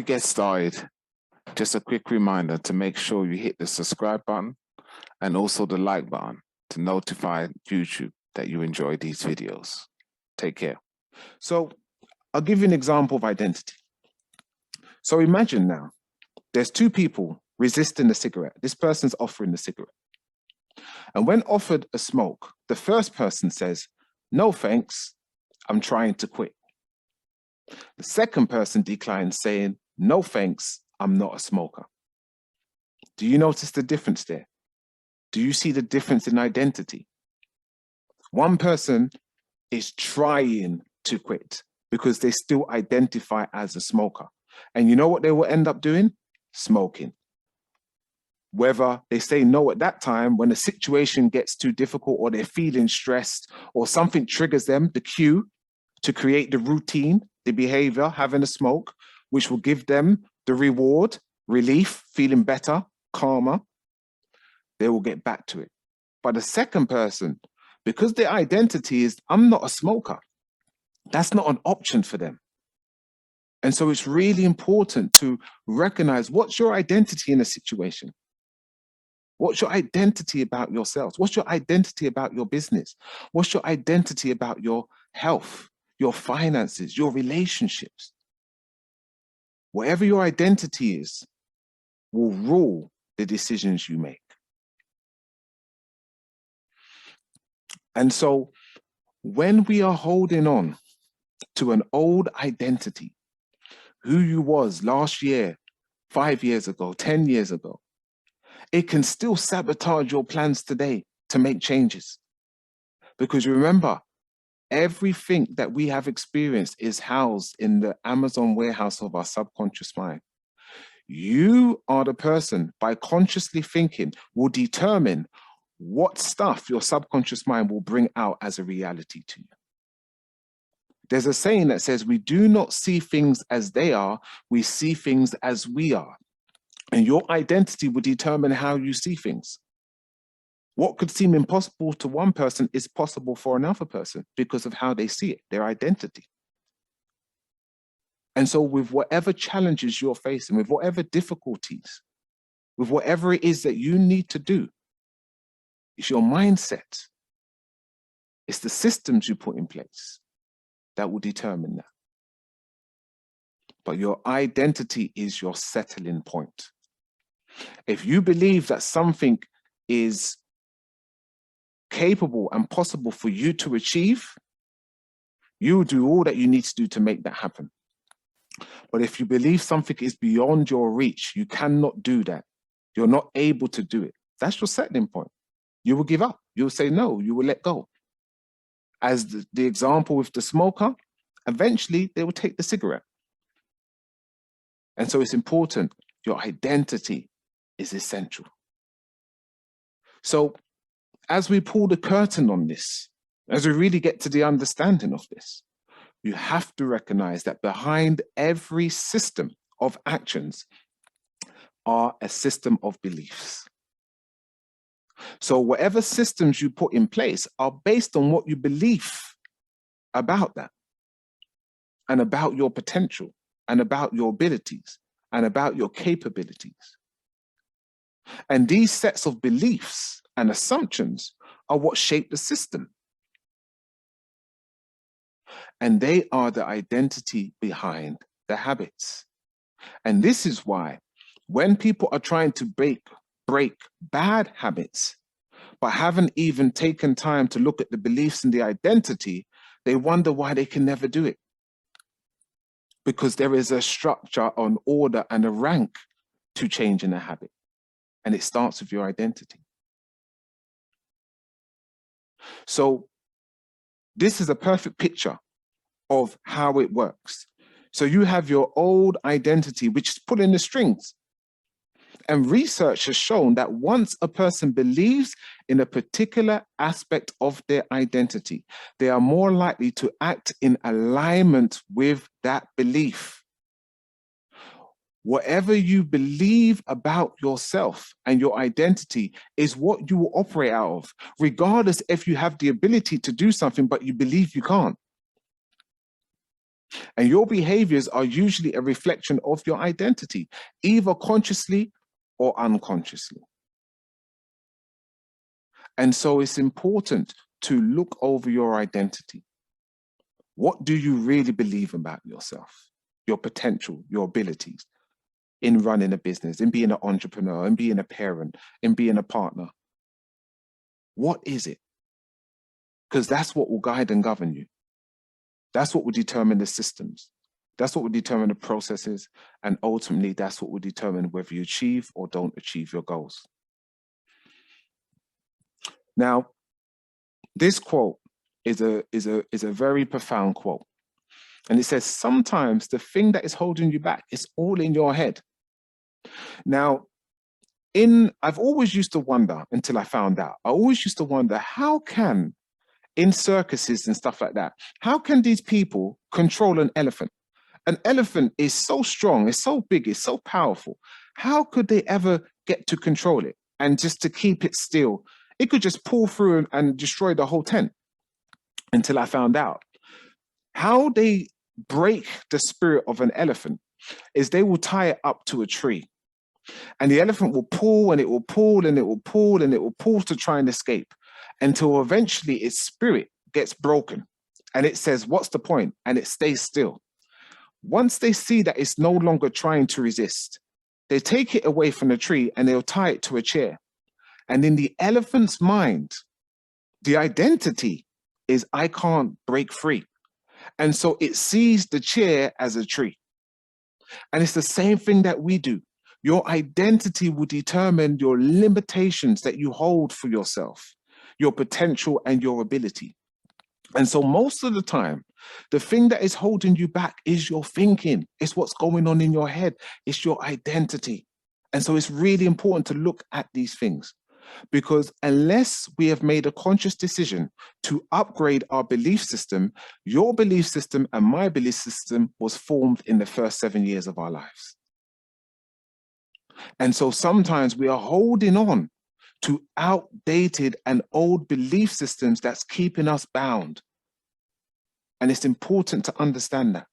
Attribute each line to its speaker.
Speaker 1: get started, just a quick reminder to make sure you hit the subscribe button and also the like button to notify YouTube that you enjoy these videos. Take care. So I'll give you an example of identity. So imagine now, there's two people resisting the cigarette. This person's offering the cigarette. And when offered a smoke, the first person says, "No, thanks, I'm trying to quit." The second person declines, saying, "No, thanks, I'm not a smoker." Do you notice the difference there? Do you see the difference in identity? One person is trying to quit because they still identify as a smoker. And you know what they will end up doing? Smoking. Whether they say no at that time when the situation gets too difficult or they're feeling stressed or something triggers them, the cue to create the routine, the behavior, having a smoke, which will give them the reward, relief, feeling better, calmer, they will get back to it. But the second person, because their identity is, "I'm not a smoker," that's not an option for them. And so it's really important to recognize what's your identity in a situation. What's your identity about yourselves? What's your identity about your business? What's your identity about your health, your finances, your relationships? Whatever your identity is will rule the decisions you make. And so when we are holding on to an old identity, who you was last year, 5 years ago, 10 years ago, it can still sabotage your plans today to make changes. Because remember, everything that we have experienced is housed in the Amazon warehouse of our subconscious mind. You are the person, by consciously thinking, will determine what stuff your subconscious mind will bring out as a reality to you. There's a saying that says, we do not see things as they are, we see things as we are. And your identity will determine how you see things. What could seem impossible to one person is possible for another person because of how they see it, their identity. And so with whatever challenges you're facing, with whatever difficulties, with whatever it is that you need to do, it's your mindset, it's the systems you put in place that will determine that. But your identity is your settling point. If you believe that something is capable and possible for you to achieve, you do all that you need to do to make that happen. But if you believe something is beyond your reach, you cannot do that, you're not able to do it, that's your settling point. You will give up, you'll say no, you will let go. As the example with the smoker, eventually they will take the cigarette. And so it's important, your identity is essential. So as we pull the curtain on this, as we really get to the understanding of this, you have to recognize that behind every system of actions are a system of beliefs. So whatever systems you put in place are based on what you believe about that, and about your potential, and about your abilities, and about your capabilities. And these sets of beliefs and assumptions are what shape the system. And they are the identity behind the habits. And this is why when people are trying to break bad habits, but haven't even taken time to look at the beliefs and the identity, they wonder why they can never do it. Because there is a structure, an order, and a rank to changing a habit. And it starts with your identity. So this is a perfect picture of how it works. So you have your old identity, which is pulling the strings. And research has shown that once a person believes in a particular aspect of their identity, they are more likely to act in alignment with that belief. Whatever you believe about yourself and your identity is what you will operate out of, regardless if you have the ability to do something, but you believe you can't. And your behaviors are usually a reflection of your identity, either consciously or unconsciously. And so it's important to look over your identity. What do you really believe about yourself, your potential, your abilities in running a business, in being an entrepreneur, in being a parent, in being a partner? What is it? Because that's what will guide and govern you. That's what will determine the systems. That's what will determine the processes. And ultimately, that's what will determine whether you achieve or don't achieve your goals. Now, this quote is a very profound quote. And it says, sometimes the thing that is holding you back is all in your head. Now, I've always used to wonder, until I found out, I always used to wonder, how can, in circuses and stuff like that, how can these people control an elephant? An elephant is so strong, it's so big, it's so powerful. How could they ever get to control it? And just to keep it still, it could just pull through and destroy the whole tent. Until I found out how they break the spirit of an elephant is they will tie it up to a tree. And the elephant will pull and it will pull and it will pull and it will pull to try and escape until eventually its spirit gets broken. And it says, what's the point? And it stays still. Once they see that it's no longer trying to resist, they take it away from the tree and they'll tie it to a chair. And in the elephant's mind, the identity is, I can't break free. And so it sees the chair as a tree. And it's the same thing that we do. Your identity will determine your limitations that you hold for yourself, your potential and your ability. And so most of the time, the thing that is holding you back is your thinking. It's what's going on in your head. It's your identity. And so it's really important to look at these things, because unless we have made a conscious decision to upgrade our belief system, your belief system and my belief system was formed in the first 7 years of our lives. And so sometimes we are holding on to outdated and old belief systems that's keeping us bound. And it's important to understand that.